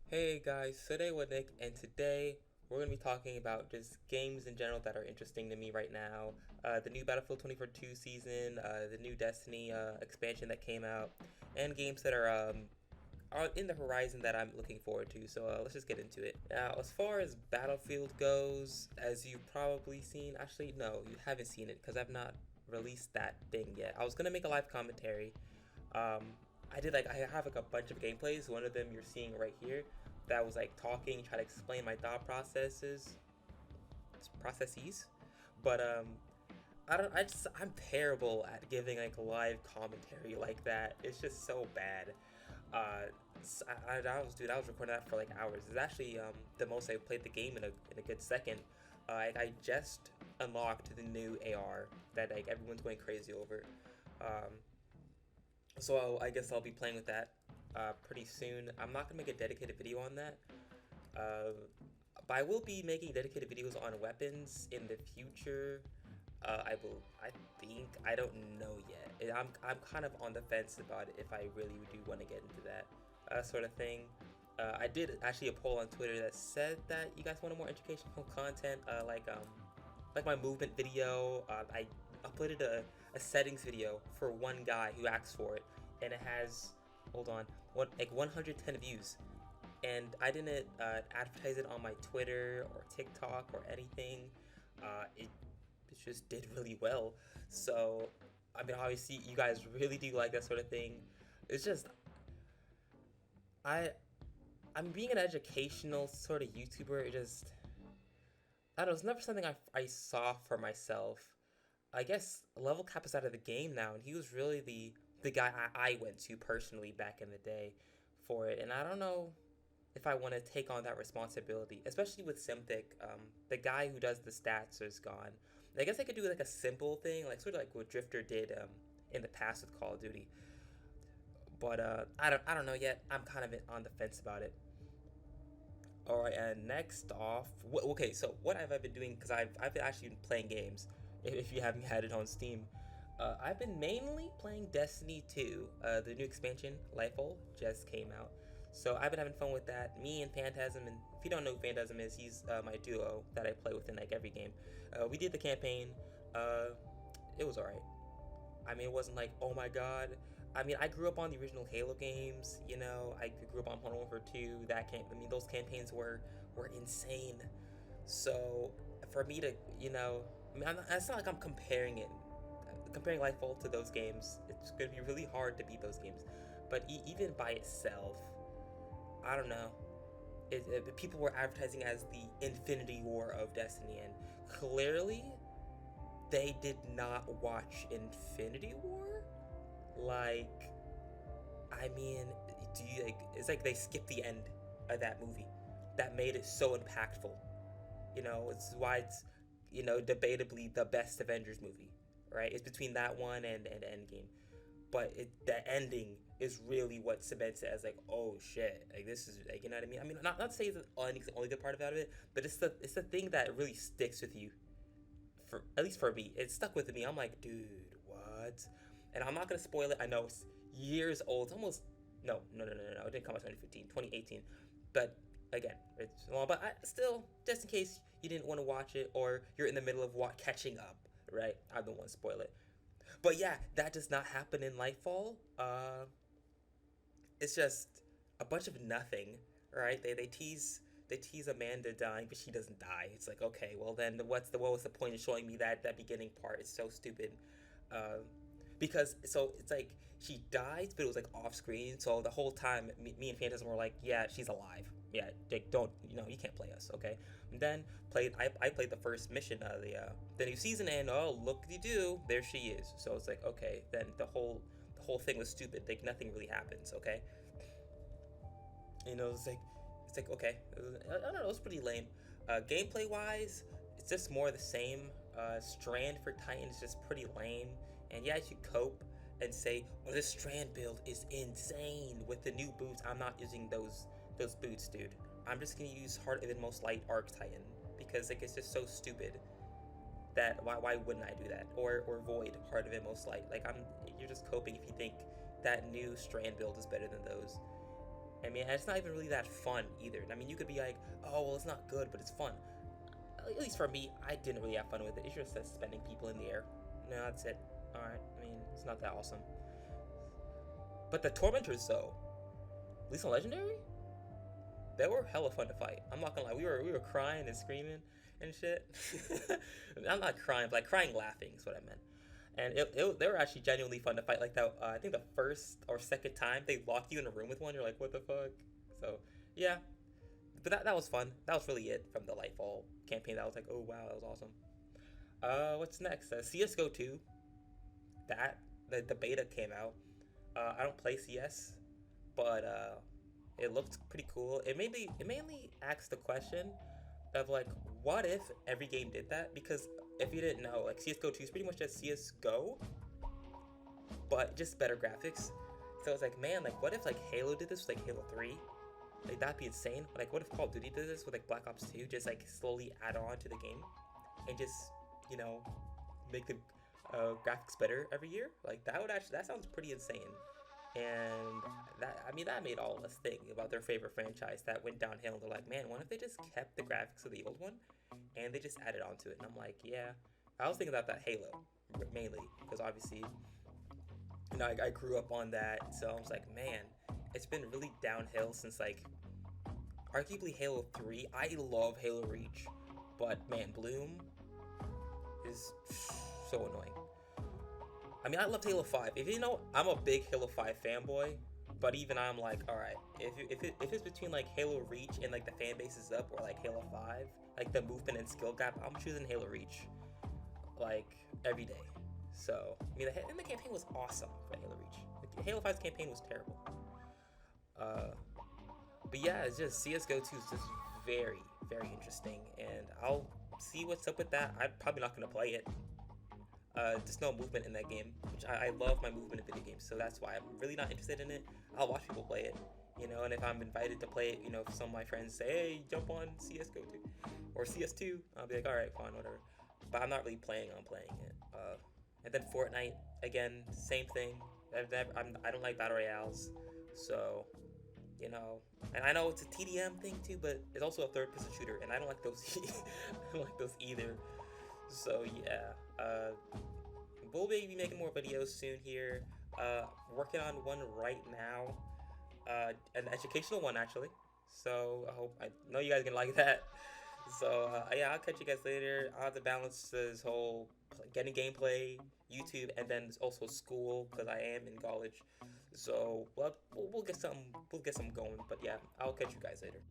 Hey guys, today with Nick, and today we're going to be talking about just games in general that are interesting to me right now. The new Battlefield 2042 season, the new Destiny expansion that came out, and games that are in the horizon that I'm looking forward to. So let's just get into it. Now, as far as Battlefield goes, as you've probably seen, actually, no, you haven't seen it because I've not released that thing yet. I was going to make a live commentary. I have like a bunch of gameplays. One of them you're seeing right here that was like talking, try to explain my thought processes. But I'm terrible at giving like live commentary like that. It's just so bad. I was recording that for like hours. It's actually the most I played the game in a good second. I just unlocked the new AR that like everyone's going crazy over. Um, so I guess I'll be playing with that pretty soon. I'm not gonna make a dedicated video on that, uh, but I will be making dedicated videos on weapons in the future. I think. I don't know yet. I'm kind of on the fence about it if I really do want to get into that sort of thing. I did actually a poll on Twitter that said that you guys wanted more educational content, like my movement video. I uploaded a settings video for one guy who asked for it, and it has, hold on, 110 views. And I didn't advertise it on my Twitter or TikTok or anything. It just did really well. So, I mean, obviously, you guys really do like that sort of thing. It's just, I, I'm being an educational sort of YouTuber. It just, I don't know, it's never something I saw for myself. I guess level cap is out of the game now, and he was really the guy I went to personally back in the day for it. And I don't know if I want to take on that responsibility, especially with Simthic. The guy who does the stats is gone. I guess I could do like a simple thing, like sort of like what Drifter did in the past with Call of Duty. But I don't know yet. I'm kind of on the fence about it. All right, and next off, okay, so what have I been doing? Because I've been actually been playing games. If you haven't had it on Steam, I've been mainly playing Destiny 2. The new expansion, Lightfall, just came out. So I've been having fun with that. Me and Phantasm, and if you don't know who Phantasm is, he's my duo that I play with in like every game. We did the campaign. Uh, it was alright. I mean, it wasn't like, oh my god. I mean, I grew up on the original Halo games. You know, I grew up on Modern Warfare 2. I mean, those campaigns were insane. So for me to, I mean, it's not like I'm comparing Lightfall to those games. It's gonna be really hard to beat those games. But even by itself, I don't know. People were advertising as the Infinity War of Destiny, and clearly they did not watch Infinity War. Like, I mean, do you like? It's like they skipped the end of that movie that made it so impactful. It's why it's debatably the best Avengers movie, right? It's between that one and Endgame, but the ending is really what cements it as like, oh shit, like this is like, you know what I mean? I mean, not to say it's the only good part about it, but it's the thing that really sticks with you. For at least for me, it stuck with me. I'm like, dude, what? And I'm not gonna spoil it. I know it's years old. It's almost no. It didn't come out 2015, 2018. But again, it's long. But still, just in case you didn't want to watch it or you're in the middle of catching up, right? I don't want to spoil it. But yeah, that does not happen in Lightfall. It's just a bunch of nothing, right? They tease Amanda dying, but she doesn't die. It's like, okay, well then what was the point of showing me that beginning part? It's so stupid. Um, because so it's like she dies, but it was like off screen. So the whole time, me and Phantasm were like, yeah, she's alive. Yeah, like, don't, you can't play us, okay? And then I played the first mission of the new season, and oh, look you do, there she is. So it's like, okay, then the whole thing was stupid. Like nothing really happens, okay? It's like okay. I don't know. It's pretty lame. Gameplay wise, it's just more of the same. Strand for Titan is just pretty lame. And yeah, you cope and say, "Oh, this Strand build is insane with the new boots." I'm not using those boots, dude. I'm just gonna use Heart of the Most Light Arc Titan because like it's just so stupid that why wouldn't I do that? Or Void Heart of the Most Light. Like you're just coping if you think that new Strand build is better than those. I mean, it's not even really that fun either. I mean, you could be like, oh, well, it's not good, but it's fun. At least for me, I didn't really have fun with it. It's just suspending people in the air. No, that's it. Alright, I mean, it's not that awesome. But the Tormentors, though, at least on Legendary, they were hella fun to fight. I'm not gonna lie, we were crying and screaming and shit. I'm not crying, but like crying laughing is what I meant. And they were actually genuinely fun to fight. Like that, I think the first or second time they lock you in a room with one, you're like, what the fuck? So yeah, but that was fun. That was really it from the Lightfall campaign. That was like, oh wow, that was awesome. What's next? CS:GO 2. That the beta came out. I don't play CS, but it looked pretty cool. It mainly asks the question of like, what if every game did that? Because if you didn't know, like CS:GO 2 is pretty much just CS:GO, but just better graphics. So it's like, man, like what if like Halo did this with like Halo 3? Like that'd be insane. Like what if Call of Duty did this with like Black Ops 2? Just like slowly add on to the game and just, you know, make the graphics better every year. Like that sounds pretty insane. And that made all of us think about their favorite franchise that went downhill. And they're like, man, what if they just kept the graphics of the old one and they just added onto it? And I'm like, yeah. I was thinking about that Halo mainly because obviously, you know, I grew up on that, so I was like, man, it's been really downhill since like arguably Halo 3. I love Halo Reach, but man, Bloom is so annoying. I mean, I loved Halo 5. If you know, I'm a big Halo 5 fanboy, but even I'm like, all right, if it's between like Halo Reach and like the fan base is up, or like Halo 5, like the movement and skill gap, I'm choosing Halo Reach, like every day. So I mean, the campaign was awesome for Halo Reach. Like, Halo 5's campaign was terrible. But yeah, it's just CS:GO 2 is just very, very interesting, and I'll see what's up with that. I'm probably not gonna play it. There's no movement in that game, which I love my movement in video games, so that's why I'm really not interested in it. I'll watch people play it, you know, and if I'm invited to play it, you know, if some of my friends say, hey, jump on CS:GO 2 or CS2, I'll be like, all right, fine, whatever. But I'm not really planning on playing it. And then Fortnite, again, same thing. I don't like battle royales, so you know, and I know it's a TDM thing too, but it's also a third-person shooter, and I don't like those. I don't like those either. So yeah, we'll be making more videos soon here. Working on one right now, an educational one actually. So I know you guys are gonna like that. So yeah, I'll catch you guys later. I'll have to balance this whole getting gameplay, YouTube, and then also school because I am in college. So we'll get some going. But yeah, I'll catch you guys later.